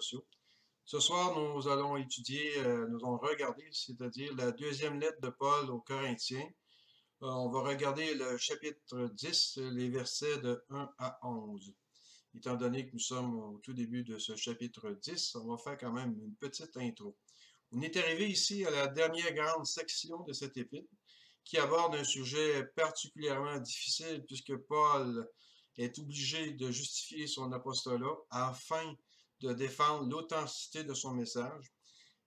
sociaux. Ce soir, nous allons étudier, nous allons regarder, c'est-à-dire la deuxième lettre de Paul aux Corinthiens. On va regarder le chapitre 10, les versets de 1 à 11. Étant donné que nous sommes au tout début de ce chapitre 10, on va faire quand même une petite intro. On est arrivé ici à la dernière grande section de cette épître qui aborde un sujet particulièrement difficile puisque Paul est obligé de justifier son apostolat afin de défendre l'authenticité de son message.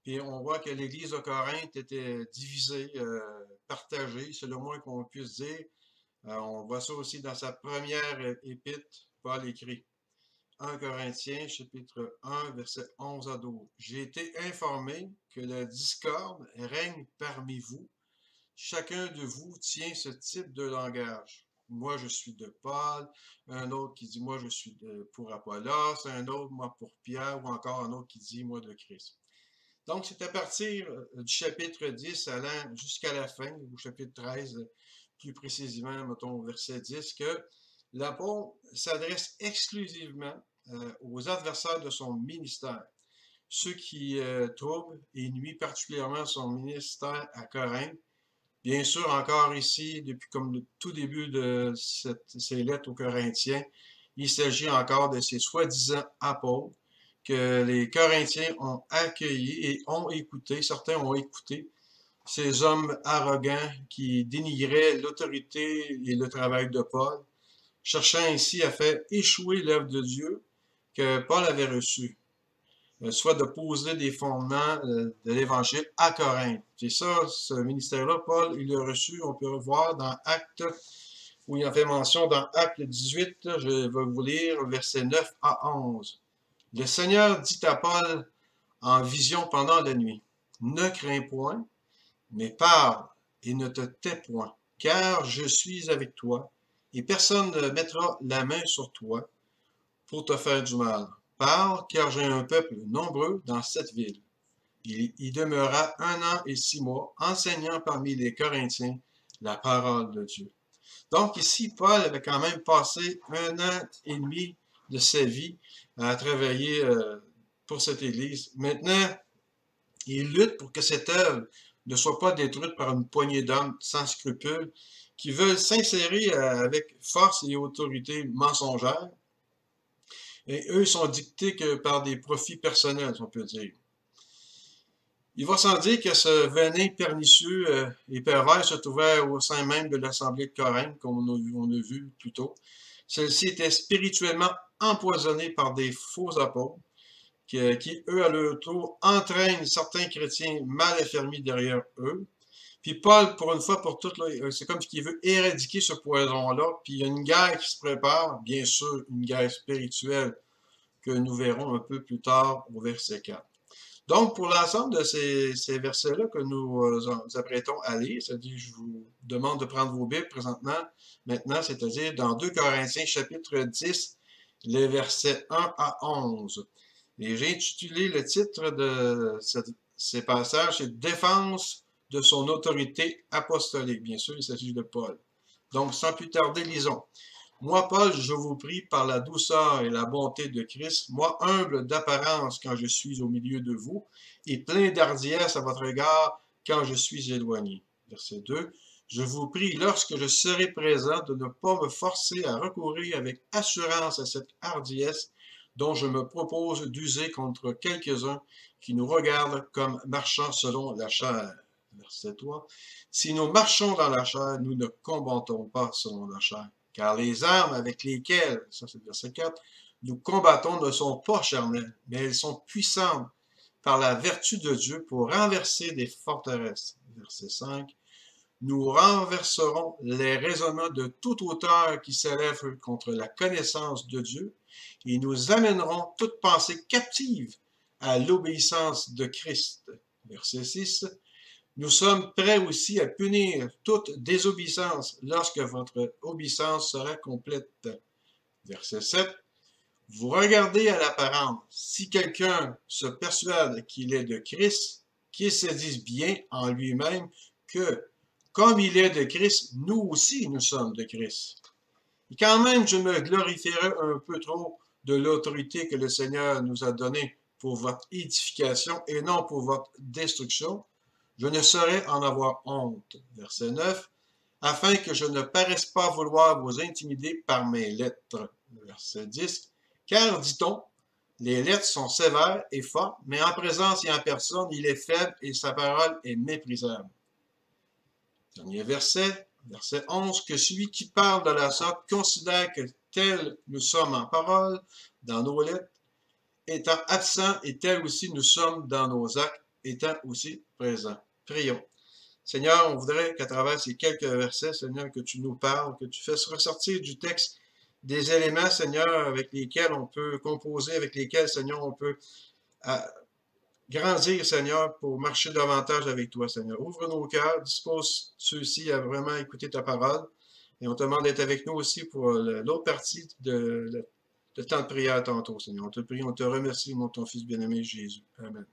Puis on voit que l'Église de Corinthe était divisée, partagée, c'est le moins qu'on puisse dire. On voit ça aussi dans sa première épître, Paul écrit 1 Corinthiens, chapitre 1, versets 11 à 12. J'ai été informé que la discorde règne parmi vous. Chacun de vous tient ce type de langage. Moi, je suis de Paul, un autre qui dit, moi, je suis pour Apollos, un autre, moi, pour Pierre, ou encore un autre qui dit, moi, de Christ. Donc, c'est à partir du chapitre 10 allant jusqu'à la fin, au chapitre 13, plus précisément, mettons, au verset 10, que l'apôtre s'adresse exclusivement aux adversaires de son ministère, ceux qui troublent et nuisent particulièrement son ministère à Corinthe. Bien sûr, encore ici, depuis comme le tout début de ces lettres aux Corinthiens, il s'agit encore de ces soi-disant apôtres que les Corinthiens ont accueillis et ont écouté, certains ont écouté, ces hommes arrogants qui dénigraient l'autorité et le travail de Paul, cherchant ainsi à faire échouer l'œuvre de Dieu que Paul avait reçue, soit de poser des fondements de l'Évangile à Corinthe. C'est ça, ce ministère-là, Paul, il l'a reçu, on peut revoir dans Actes, où il en fait mention dans Actes 18, je vais vous lire versets 9 à 11. Le Seigneur dit à Paul en vision pendant la nuit, « Ne crains point, mais parle et ne te tais point, car je suis avec toi, et personne ne mettra la main sur toi pour te faire du mal. Parle, car j'ai un peuple nombreux dans cette ville. » Il y demeura 1 an et 6 mois, enseignant parmi les Corinthiens la parole de Dieu. Donc ici, Paul avait quand même passé 1 an et demi de sa vie à travailler pour cette Église. Maintenant, il lutte pour que cette œuvre ne soit pas détruite par une poignée d'hommes sans scrupules qui veulent s'insérer avec force et autorité mensongère. Et eux sont dictés que par des profits personnels, on peut dire. Il va sans dire que ce venin pernicieux et pervers se trouvait au sein même de l'Assemblée de Corinthe, comme on a vu plus tôt. Celle-ci était spirituellement empoisonnée par des faux apôtres qui, eux, à leur tour, entraînent certains chrétiens mal affermis derrière eux. Puis Paul, pour une fois pour toutes, c'est comme qu'il veut éradiquer ce poison-là. Puis il y a une guerre qui se prépare, bien sûr, une guerre spirituelle que nous verrons un peu plus tard au verset 4. Donc, pour l'ensemble de ces versets-là que nous apprêtons à lire, c'est-à-dire, je vous demande de prendre vos Bibles maintenant, c'est-à-dire dans 2 Corinthiens chapitre 10, les versets 1 à 11. Et j'ai intitulé le titre de ces passages, c'est « Défense de son autorité apostolique ». Bien sûr, il s'agit de Paul. Donc, sans plus tarder, lisons. Moi, Paul, je vous prie par la douceur et la bonté de Christ, moi humble d'apparence quand je suis au milieu de vous, et plein d'hardiesse à votre égard quand je suis éloigné. Verset 2. Je vous prie, lorsque je serai présent, de ne pas me forcer à recourir avec assurance à cette hardiesse dont je me propose d'user contre quelques-uns qui nous regardent comme marchant selon la chair. Verset 3. Si nous marchons dans la chair, nous ne combattons pas selon la chair. Car les armes avec lesquelles, ça c'est le verset 4, nous combattons ne sont pas charnelles, mais elles sont puissantes par la vertu de Dieu pour renverser des forteresses. Verset 5. Nous renverserons les raisonnements de toute hauteur qui s'élève contre la connaissance de Dieu et nous amènerons toute pensée captive à l'obéissance de Christ. Verset 6. Nous sommes prêts aussi à punir toute désobéissance lorsque votre obéissance sera complète. Verset 7. Vous regardez à l'apparence. Si quelqu'un se persuade qu'il est de Christ, qu'il se dise bien en lui-même que, comme il est de Christ, nous aussi nous sommes de Christ. Et quand même, je me glorifierai un peu trop de l'autorité que le Seigneur nous a donnée pour votre édification et non pour votre destruction. Je ne saurais en avoir honte. Verset 9. Afin que je ne paraisse pas vouloir vous intimider par mes lettres. Verset 10. Car, dit-on, les lettres sont sévères et fortes, mais en présence et en personne, il est faible et sa parole est méprisable. Dernier verset, verset 11, que celui qui parle de la sorte considère que tel nous sommes en parole, dans nos lettres, étant absents, et tel aussi nous sommes dans nos actes, étant aussi présents. Prions. Seigneur, on voudrait qu'à travers ces quelques versets, Seigneur, que tu nous parles, que tu fasses ressortir du texte des éléments, Seigneur, avec lesquels on peut composer, avec lesquels, Seigneur, on peut grandir, Seigneur, pour marcher davantage avec toi, Seigneur. Ouvre nos cœurs, dispose ceux-ci à vraiment écouter ta parole. Et on te demande d'être avec nous aussi pour l'autre partie de temps de prière tantôt, Seigneur. On te prie, on te remercie, mon ton Fils bien-aimé Jésus. Amen.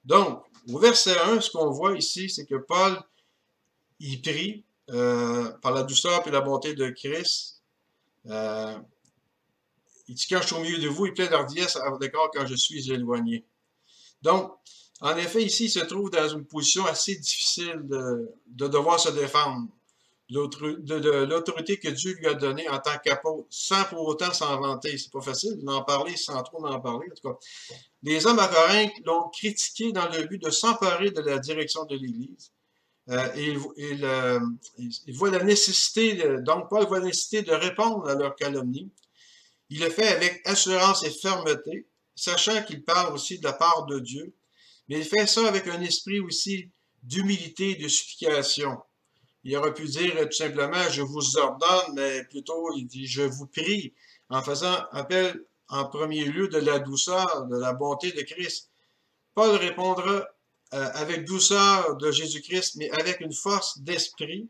Donc, au verset 1, ce qu'on voit ici, c'est que Paul, il prie par la douceur et la bonté de Christ. Il dit, quand je suis au milieu de vous, il plaît d'hardiesse à votre égard quand je suis éloigné. Donc, en effet, ici, il se trouve dans une position assez difficile de devoir se défendre de l'autorité que Dieu lui a donnée en tant qu'apôtre, sans pour autant s'en vanter. C'est pas facile d'en parler sans trop en parler, en tout cas. Les hommes à Corinthe l'ont critiqué dans le but de s'emparer de la direction de l'Église. Il voit la nécessité, donc Paul voit la nécessité de répondre à leur calomnie. Il le fait avec assurance et fermeté, sachant qu'il parle aussi de la part de Dieu, mais il fait ça avec un esprit aussi d'humilité et de supplication. Il aurait pu dire tout simplement « je vous ordonne », mais plutôt il dit « je vous prie », en faisant appel en premier lieu de la douceur, de la bonté de Christ. Paul répondra avec douceur de Jésus-Christ, mais avec une force d'esprit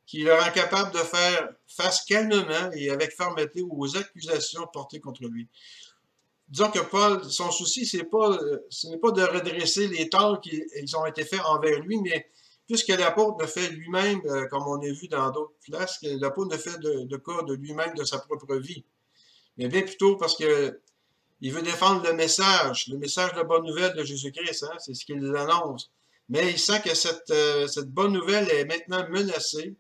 qui le rend capable de faire face calmement et avec fermeté aux accusations portées contre lui. Disons que Paul, son souci, ce n'est pas de redresser les torts qui ont été faits envers lui, mais puisque l'apôtre ne fait lui-même, comme on a vu dans d'autres places, que l'apôtre ne fait de cas de lui-même, de sa propre vie, mais bien plutôt parce que il veut défendre le message de la bonne nouvelle de Jésus-Christ, hein, c'est ce qu'il annonce. Mais il sent que cette bonne nouvelle est maintenant menacée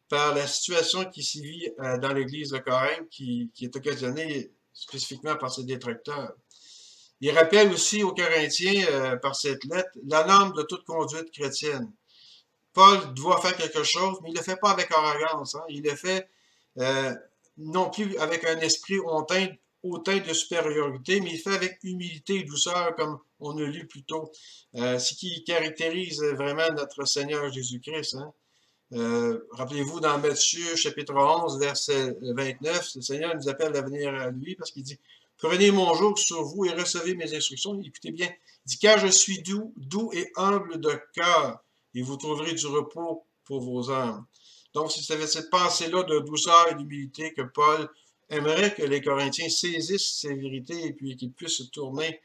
par la situation qui s'y vit dans l'Église de Corinthe, qui est occasionnée spécifiquement par ses détracteurs. Il rappelle aussi aux Corinthiens, par cette lettre, la norme de toute conduite chrétienne. Paul doit faire quelque chose, mais il ne le fait pas avec arrogance. Hein. Il le fait non plus avec un esprit hautain de supériorité, mais il fait avec humilité et douceur, comme on a lu plus tôt. Ce qui caractérise vraiment notre Seigneur Jésus-Christ. Hein. Rappelez-vous, dans Matthieu, chapitre 11, verset 29, le Seigneur nous appelle à venir à lui parce qu'il dit « Prenez mon joug sur vous et recevez mes instructions. » Écoutez bien, il dit « Car je suis doux et humble de cœur, et vous trouverez du repos pour vos âmes. » Donc, c'est cette pensée-là de douceur et d'humilité que Paul aimerait que les Corinthiens saisissent ces vérités et puis qu'ils puissent se tourner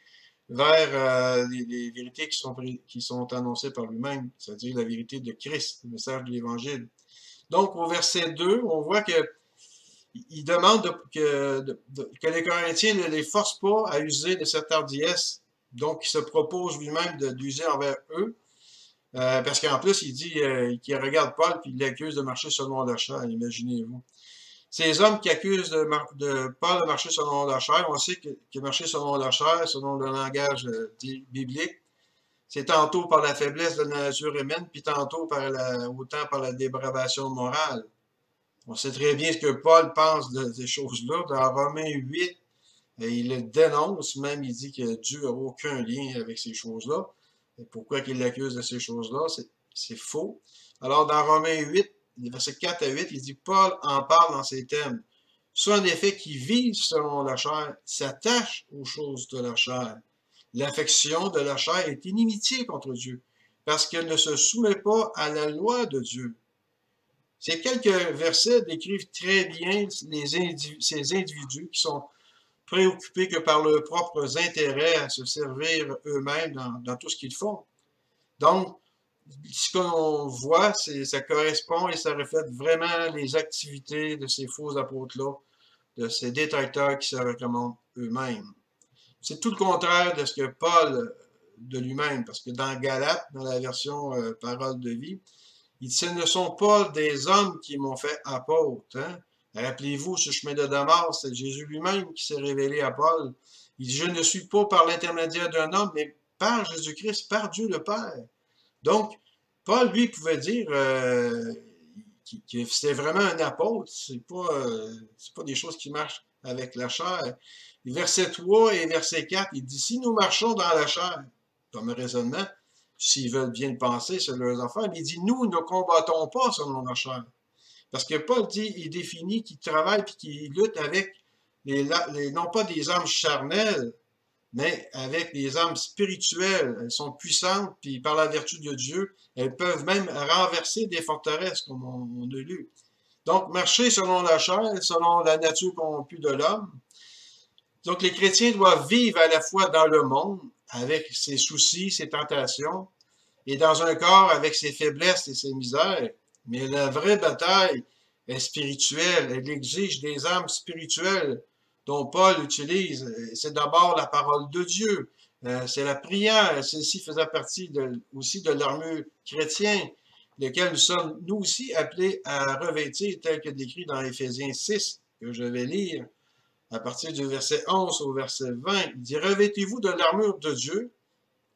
vers les vérités qui sont annoncées par lui-même, c'est-à-dire la vérité de Christ, le message de l'Évangile. Donc, au verset 2, on voit qu'il demande que les Corinthiens ne les forcent pas à user de cette hardiesse, donc il se propose lui-même d'user envers eux, parce qu'en plus, il dit qu'il regarde Paul puis il l'accuse de marcher selon la chair, imaginez-vous. Ces hommes qui accusent de Paul de marcher selon la chair, on sait que marcher selon la chair, selon le langage biblique, c'est tantôt par la faiblesse de la nature humaine, puis tantôt autant par la dépravation morale. On sait très bien ce que Paul pense de ces choses-là. Dans Romains 8, il le dénonce, même il dit que Dieu n'a aucun lien avec ces choses-là. Et pourquoi il l'accuse de ces choses-là? C'est faux. Alors, dans Romains 8, versets 4 à 8, il dit, Paul en parle dans ces thèmes. Ceux en effet qui vivent selon la chair s'attachent aux choses de la chair. L'affection de la chair est inimitié contre Dieu, parce qu'elle ne se soumet pas à la loi de Dieu. Ces quelques versets décrivent très bien ces individus qui sont préoccupés que par leurs propres intérêts à se servir eux-mêmes dans tout ce qu'ils font. Donc, ce qu'on voit, ça correspond et ça reflète vraiment les activités de ces faux apôtres-là, de ces détracteurs qui se recommandent eux-mêmes. C'est tout le contraire de ce que Paul de lui-même, parce que dans Galates, dans la version Parole de vie, il dit, ce ne sont pas des hommes qui m'ont fait apôtre. Hein? Rappelez-vous, ce chemin de Damas, c'est Jésus lui-même qui s'est révélé à Paul. Il dit, je ne suis pas par l'intermédiaire d'un homme, mais par Jésus-Christ, par Dieu le Père. Donc, Paul, lui, pouvait dire que c'était vraiment un apôtre. C'est pas des choses qui marchent avec la chair. Verset 3 et verset 4, il dit, si nous marchons dans la chair, comme raisonnement, s'ils veulent bien le penser, c'est leurs affaires, mais il dit, nous ne combattons pas selon la chair. Parce que Paul dit, il définit qu'il travaille et qu'il lutte avec non pas des âmes charnelles, mais avec des âmes spirituelles. Elles sont puissantes, puis par la vertu de Dieu, elles peuvent même renverser des forteresses, comme on a lu. Donc, marcher selon la chair, selon la nature corrompue de l'homme. Donc, les chrétiens doivent vivre à la fois dans le monde, avec ses soucis, ses tentations, et dans un corps avec ses faiblesses et ses misères. Mais la vraie bataille est spirituelle. Elle exige des âmes spirituelles dont Paul utilise. C'est d'abord la parole de Dieu. C'est la prière. Celle-ci faisait partie aussi de l'armure chrétienne, lequel nous sommes, nous aussi, appelés à revêtir, tel que décrit dans Éphésiens 6, que je vais lire, à partir du verset 11 au verset 20. Il dit, revêtez-vous de l'armure de Dieu,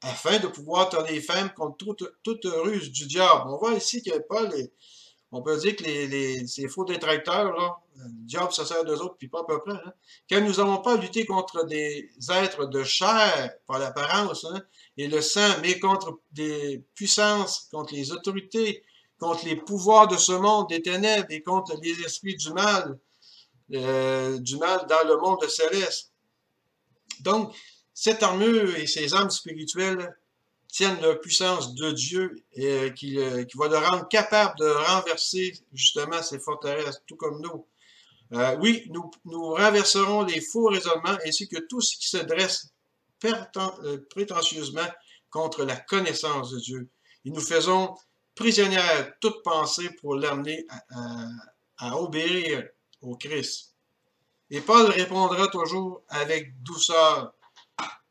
afin de pouvoir tenir ferme contre toute ruse du diable. On voit ici que Paul, on peut dire que ces faux détracteurs, là, le diable se sert d'eux autres, puis pas à peu près. Hein, quand nous n'avons pas lutté contre des êtres de chair, par l'apparence, hein, et le sang, mais contre des puissances, contre les autorités, contre les pouvoirs de ce monde, des ténèbres, et contre les esprits du mal dans le monde céleste. Donc, cette armure et ces armes spirituelles tiennent la puissance de Dieu et qui va le rendre capable de renverser justement ces forteresses, tout comme nous. Oui, nous renverserons les faux raisonnements ainsi que tout ce qui se dresse prétentieusement contre la connaissance de Dieu. Et nous faisons prisonnière toute pensée pour l'amener à obéir au Christ. Et Paul répondra toujours avec douceur,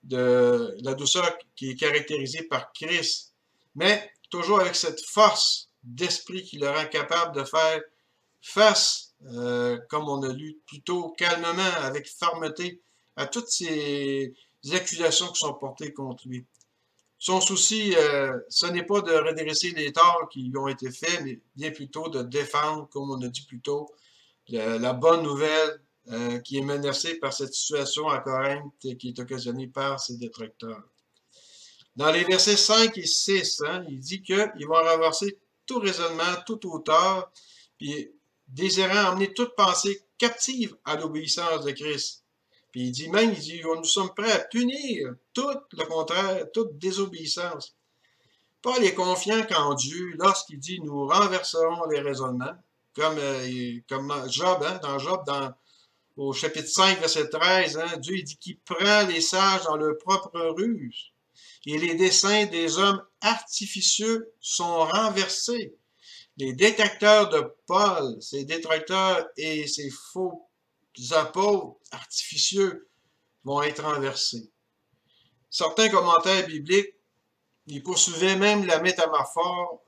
la douceur qui est caractérisée par Christ, mais toujours avec cette force d'esprit qui le rend capable de faire face, comme on a lu plus tôt, calmement, avec fermeté, à toutes ces accusations qui sont portées contre lui. Son souci, ce n'est pas de redresser les torts qui lui ont été faits, mais bien plutôt de défendre, comme on a dit plus tôt, la bonne nouvelle qui est menacée par cette situation à Corinthe qui est occasionnée par ses détracteurs. Dans les versets 5 et 6, hein, il dit qu'ils vont renverser tout raisonnement, toute hauteur, puis désirant emmener toute pensée captive à l'obéissance de Christ. Puis il dit nous sommes prêts à punir tout le contraire, toute désobéissance. Paul est confiant qu'en Dieu, lorsqu'il dit nous renverserons les raisonnements, comme Job, hein, dans Job, au chapitre 5, verset 13, hein, Dieu dit qu'il prend les sages dans leur propre ruse. Et les desseins des hommes artificieux sont renversés. Les détracteurs de Paul, ces détracteurs et ces faux apôtres artificieux vont être renversés. Certains commentaires bibliques, ils poursuivaient même la métaphore,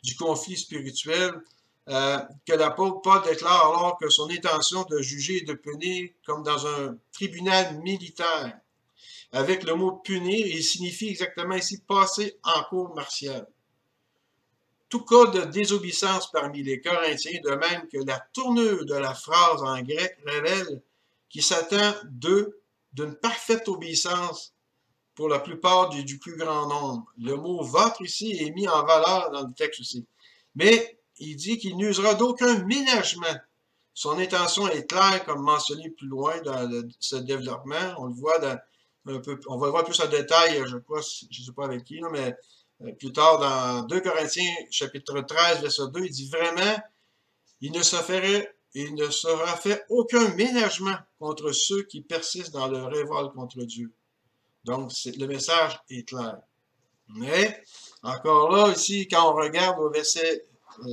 du conflit spirituel que l'apôtre Paul déclare alors que son intention de juger et de punir comme dans un tribunal militaire. Avec le mot punir, il signifie exactement ici passer en cour martiale. Tout cas de désobéissance parmi les Corinthiens, de même que la tournure de la phrase en grec révèle qu'il s'attend d'eux d'une parfaite obéissance pour la plupart du plus grand nombre. Le mot « votre » ici est mis en valeur dans le texte aussi. Mais il dit qu'il n'usera d'aucun ménagement. Son intention est claire, comme mentionné plus loin dans ce développement. On le voit on va le voir plus en détail, je crois, je ne sais pas avec qui, là, mais plus tard dans 2 Corinthiens, chapitre 13, verset 2, il dit vraiment, il ne sera fait aucun ménagement contre ceux qui persistent dans leur révolte contre Dieu. Donc, le message est clair. Mais, encore là, ici, quand on regarde au verset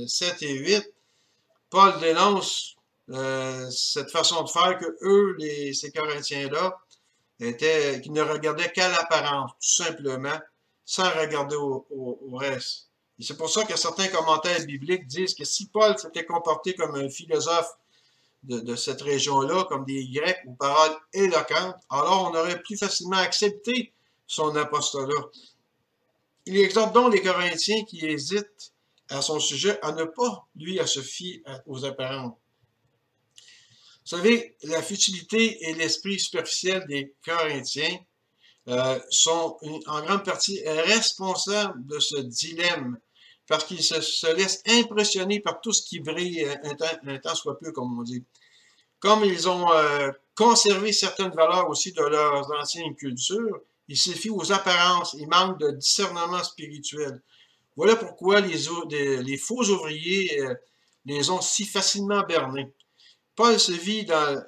7 et 8, Paul dénonce cette façon de faire que eux, ces Corinthiens-là, qui ne regardaient qu'à l'apparence, tout simplement, sans regarder au reste. Et c'est pour ça que certains commentaires bibliques disent que si Paul s'était comporté comme un philosophe de cette région-là, comme des Grecs aux paroles éloquentes, alors on aurait plus facilement accepté son apostolat. Il exhorte donc les Corinthiens qui hésitent à son sujet à ne pas, lui, à se fier aux apparences. Vous savez, la futilité et l'esprit superficiel des Corinthiens sont en grande partie responsables de ce dilemme, parce qu'ils se laissent impressionner par tout ce qui brille un temps soit peu, comme on dit. Comme ils ont conservé certaines valeurs aussi de leurs anciennes cultures, ils se fient aux apparences, ils manquent de discernement spirituel. Voilà pourquoi les faux ouvriers les ont si facilement bernés. Paul vit dans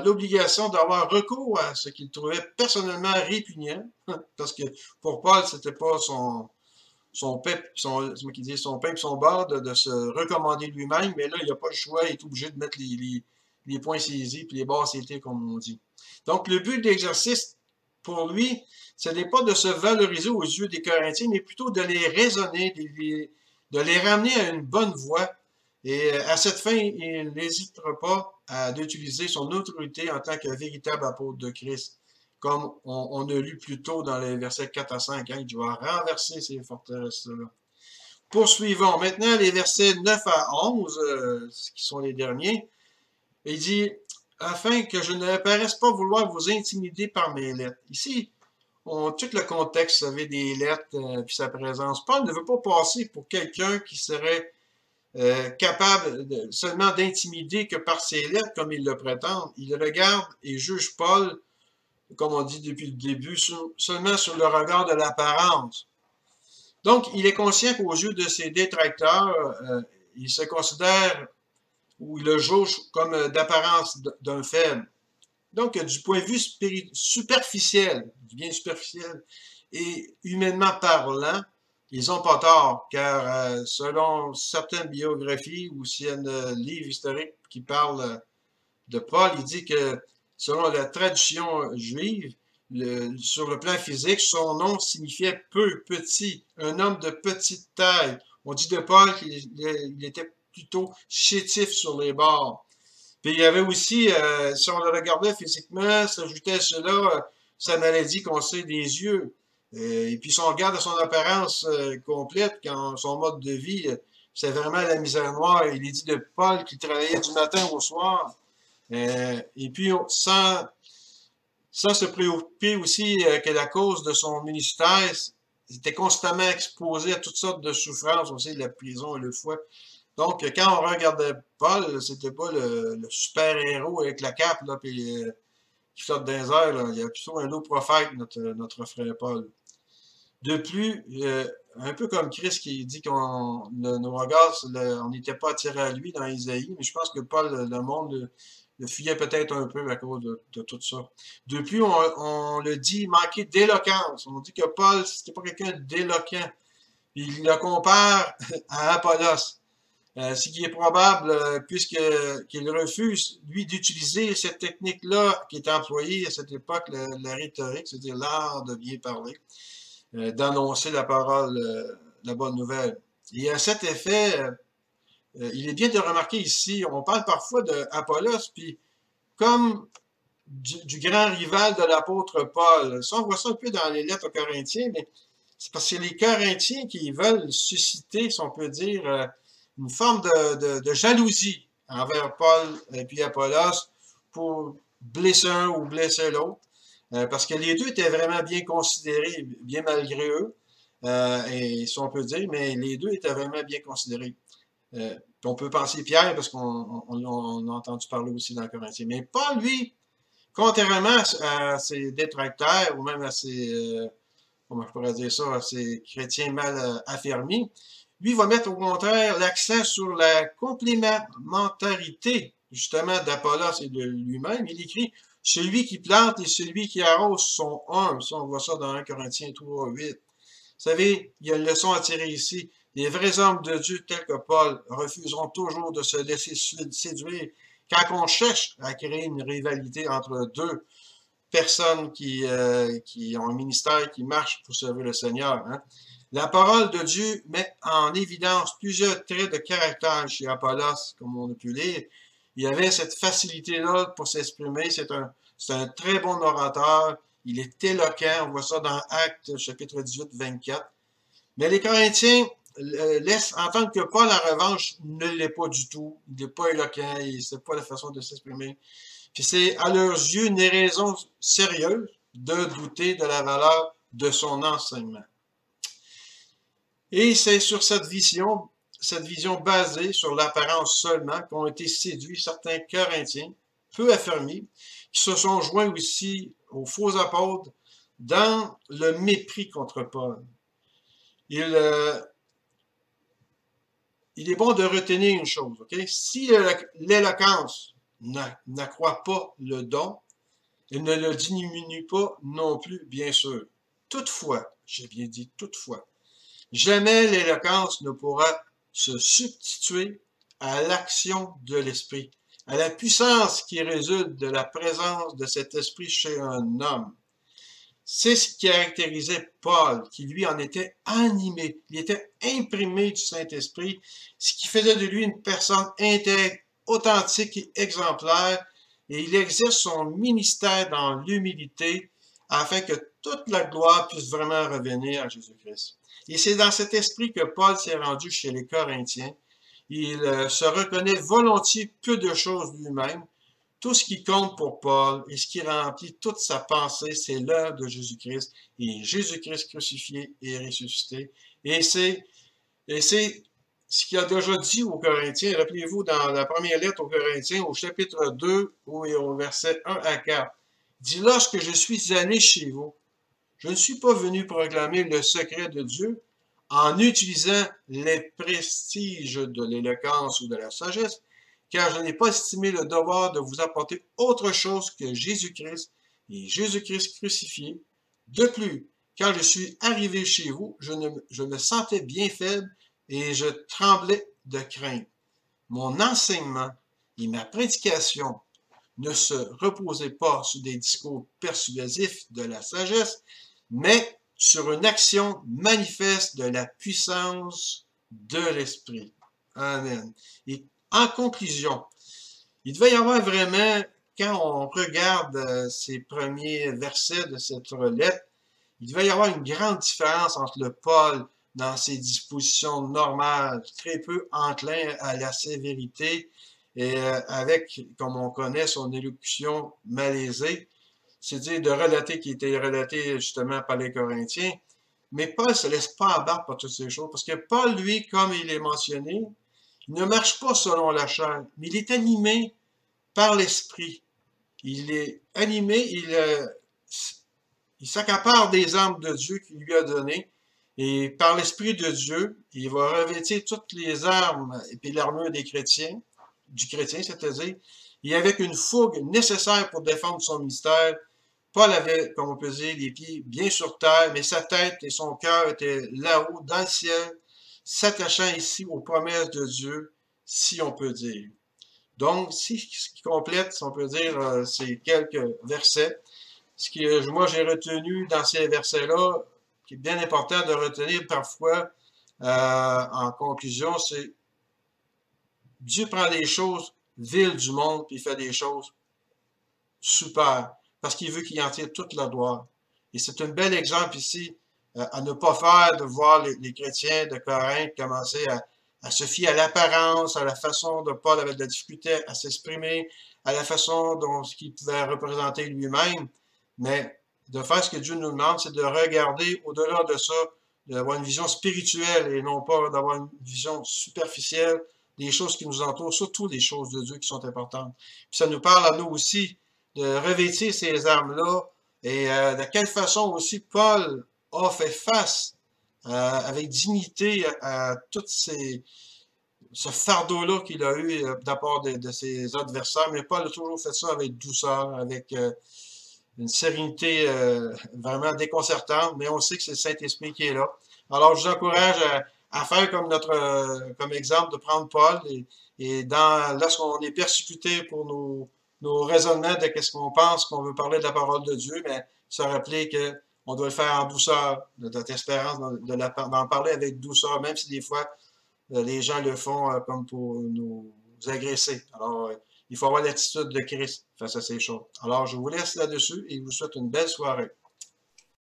l'obligation d'avoir recours à ce qu'il trouvait personnellement répugnant, parce que pour Paul, c'était pas son pain et son beurre de se recommander lui-même, mais là, il n'a pas le choix, il est obligé de mettre les points saisis puis les barres sautées, comme on dit. Donc, le but de l'exercice, pour lui, ce n'est pas de se valoriser aux yeux des Corinthiens, mais plutôt de les raisonner, de les ramener à une bonne voie. Et à cette fin, il n'hésitera pas d'utiliser son autorité en tant que véritable apôtre de Christ, comme on a lu plus tôt dans les versets 4 à 5, hein, il va renverser ces forteresses-là. Poursuivons maintenant les versets 9 à 11, qui sont les derniers. Il dit, afin que je ne paraisse pas vouloir vous intimider par mes lettres. Ici, on check le contexte, vous savez, des lettres, puis sa présence. Paul ne veut pas passer pour quelqu'un qui serait capable seulement d'intimider que par ses lettres, comme il le prétend. Il regarde et juge Paul, comme on dit depuis le début, seulement sur le regard de l'apparence. Donc, il est conscient qu'aux yeux de ses détracteurs, il se considère ou il le jauge comme d'apparence d'un faible. Donc, du point de vue superficiel, bien superficiel et humainement parlant, ils n'ont pas tort, car selon certaines biographies ou certains livres historiques qui parlent de Paul, il dit que selon la tradition juive, sur le plan physique, son nom signifiait peu, petit, un homme de petite taille. On dit de Paul qu'il était plutôt chétif sur les bords. Puis il y avait aussi, si on le regardait physiquement, s'ajoutait à cela sa maladie qu'on sait des yeux. Et puis si on regarde son apparence complète, quand son mode de vie, c'est vraiment la misère noire. Il est dit de Paul qu'il travaillait du matin au soir. Et puis sans se préoccuper aussi que la cause de son ministère, il était constamment exposé à toutes sortes de souffrances, aussi de la prison et le fouet. Donc, quand on regardait Paul, c'était pas le super-héros avec la cape, là, puis qui flotte dans les airs, là. Il y a plutôt un low prophète, notre frère Paul. De plus, un peu comme Christ qui dit qu'on nos regards, on n'était pas attiré à lui dans Isaïe, mais je pense que Paul, le monde le fuyait peut-être un peu à cause de tout ça. De plus, on le dit, il manquait d'éloquence. On dit que Paul, c'était pas quelqu'un d'éloquent. Il le compare à Apollos. Ce qui est probable, puisqu'il refuse, lui, d'utiliser cette technique-là qui est employée à cette époque, la rhétorique, c'est-à-dire l'art de bien parler, d'annoncer la parole, la bonne nouvelle. Et à cet effet, il est bien de remarquer ici, on parle parfois d'Apollos, puis comme du grand rival de l'apôtre Paul. Ça, on voit ça un peu dans les lettres aux Corinthiens, mais c'est parce que les Corinthiens qui veulent susciter, si on peut dire, une forme de jalousie envers Paul et puis Apollos pour blesser un ou blesser l'autre. Parce que les deux étaient vraiment bien considérés, bien malgré eux, et si on peut dire, mais les deux étaient vraiment bien considérés. On peut penser Pierre, parce qu'on a entendu parler aussi dans le Corinthien. Mais Paul, lui, contrairement à ses détracteurs, ou même à ses, comment je pourrais dire ça, à ses chrétiens mal affermis, lui va mettre au contraire l'accent sur la complémentarité, justement, d'Apollos et de lui-même. Il écrit « Celui qui plante et celui qui arrose sont un ». Ça, on voit ça dans 1 Corinthiens 3, 8. Vous savez, il y a une leçon à tirer ici. Les vrais hommes de Dieu tels que Paul refuseront toujours de se laisser séduire quand on cherche à créer une rivalité entre deux personnes qui ont un ministère qui marche pour servir le Seigneur. Hein. La parole de Dieu met en évidence plusieurs traits de caractère chez Apollos, comme on a pu lire. Il y avait cette facilité-là pour s'exprimer. C'est un très bon orateur. Il est éloquent. On voit ça dans Actes, chapitre 18, 24. Mais les Corinthiens laissent entendre que Paul, en revanche, ne l'est pas du tout. Il n'est pas éloquent. C'est pas la façon de s'exprimer. Puis c'est à leurs yeux une raison sérieuse de douter de la valeur de son enseignement. Et c'est sur cette vision basée sur l'apparence seulement qu'ont été séduits certains Corinthiens, peu affermis, qui se sont joints aussi aux faux apôtres dans le mépris contre Paul. Il est bon de retenir une chose, ok? Si l'éloquence n'accroît pas le don, elle ne le diminue pas non plus, bien sûr. Toutefois, j'ai bien dit toutefois, jamais l'éloquence ne pourra se substituer à l'action de l'esprit, à la puissance qui résulte de la présence de cet esprit chez un homme. C'est ce qui caractérisait Paul, qui lui en était animé, il était imprimé du Saint-Esprit, ce qui faisait de lui une personne intègre, authentique et exemplaire, et il exerce son ministère dans l'humilité afin que toute la gloire puisse vraiment revenir à Jésus-Christ. Et c'est dans cet esprit que Paul s'est rendu chez les Corinthiens. Il se reconnaît volontiers peu de choses lui-même. Tout ce qui compte pour Paul et ce qui remplit toute sa pensée, c'est l'œuvre de Jésus-Christ et Jésus-Christ crucifié et ressuscité. Et c'est ce qu'il a déjà dit aux Corinthiens. Rappelez-vous dans la première lettre aux Corinthiens, au chapitre 2, au verset 1 à 4. Il dit, lorsque je suis allé chez vous, je ne suis pas venu proclamer le secret de Dieu en utilisant les prestiges de l'éloquence ou de la sagesse, car je n'ai pas estimé le devoir de vous apporter autre chose que Jésus-Christ et Jésus-Christ crucifié. De plus, quand je suis arrivé chez vous, je me sentais bien faible et je tremblais de crainte. Mon enseignement et ma prédication ne se reposaient pas sur des discours persuasifs de la sagesse, mais sur une action manifeste de la puissance de l'Esprit. Amen. Et en conclusion, il devait y avoir vraiment, quand on regarde ces premiers versets de cette lettre, il devait y avoir une grande différence entre le Paul dans ses dispositions normales, très peu enclin à la sévérité, et avec, comme on connaît, son élocution malaisée, c'est-à-dire de relater qui était relaté justement par les Corinthiens. Mais Paul ne se laisse pas abattre par toutes ces choses, parce que Paul, lui, comme il est mentionné, il ne marche pas selon la chair, mais il est animé par l'esprit. Il est animé, il s'accapare des armes de Dieu qu'il lui a données, et par l'Esprit de Dieu, il va revêtir toutes les armes et puis l'armure des chrétiens, du chrétien, c'est-à-dire, et avec une fougue nécessaire pour défendre son ministère. Paul avait, comme on peut dire, les pieds bien sur terre, mais sa tête et son cœur étaient là-haut, dans le ciel, s'attachant ici aux promesses de Dieu, si on peut dire. Donc, ce qui complète, si on peut dire, ces quelques versets. Ce que moi j'ai retenu dans ces versets-là, qui est bien important de retenir parfois en conclusion, c'est Dieu prend les choses viles du monde puis il fait des choses super parce qu'il veut qu'il en tire toute la gloire. Et c'est un bel exemple ici à ne pas faire, de voir les chrétiens de Corinthe commencer à se fier à l'apparence, à la façon dont Paul avait de la difficulté à s'exprimer, à la façon dont ce qu'il pouvait représenter lui-même. Mais de faire ce que Dieu nous demande, c'est de regarder au-delà de ça, d'avoir une vision spirituelle et non pas d'avoir une vision superficielle des choses qui nous entourent, surtout les choses de Dieu qui sont importantes. Puis ça nous parle à nous aussi de revêtir ces armes-là et de quelle façon aussi Paul a fait face avec dignité à tout ce fardeau-là qu'il a eu de la part de ses adversaires, mais Paul a toujours fait ça avec douceur, avec une sérénité vraiment déconcertante, mais on sait que c'est le Saint-Esprit qui est là. Alors, je vous encourage à faire comme comme exemple de prendre Paul et lorsqu'on est persécuté pour nos raisonnements de qu'est-ce qu'on pense qu'on veut parler de la parole de Dieu, mais se rappeler que on doit le faire en douceur, de notre espérance, d'en parler avec douceur, même si des fois les gens le font comme pour nous agresser. Alors, il faut avoir l'attitude de Christ face à ces choses. Alors, je vous laisse là-dessus et je vous souhaite une belle soirée.